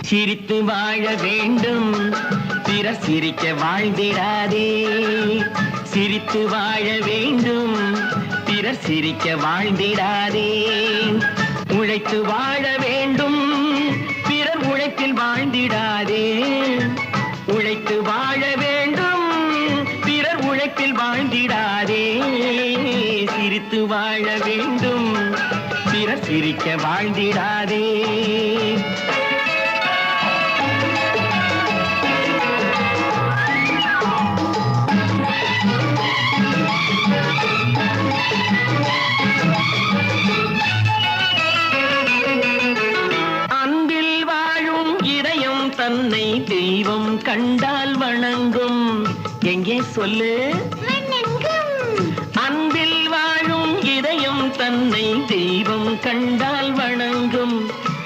சிரித்து வாழ வேண்டும், பிறர் சிரிக்க வாழ்ந்திடாதே. சிரித்து வாழ வேண்டும், பிறர் சிரிக்க வாழ்ந்திடாதே. உழைத்து வாழ வேண்டும், பிறர் உழைப்பில் வாழ்ந்திடாதே. உழைத்து வாழ வேண்டும், பிறர் உழைப்பில் வாழ்ந்திடாதே. சிரித்து வாழ வேண்டும், பிறர் சிரிக்க வாழ்ந்திடாதே. தன்னை தெய்வம் கண்டால் வணங்கும். எங்கே சொல்லு? அன்பில் வாழும் இதயம் தன்னை தெய்வம் கண்டால் வணங்கும்.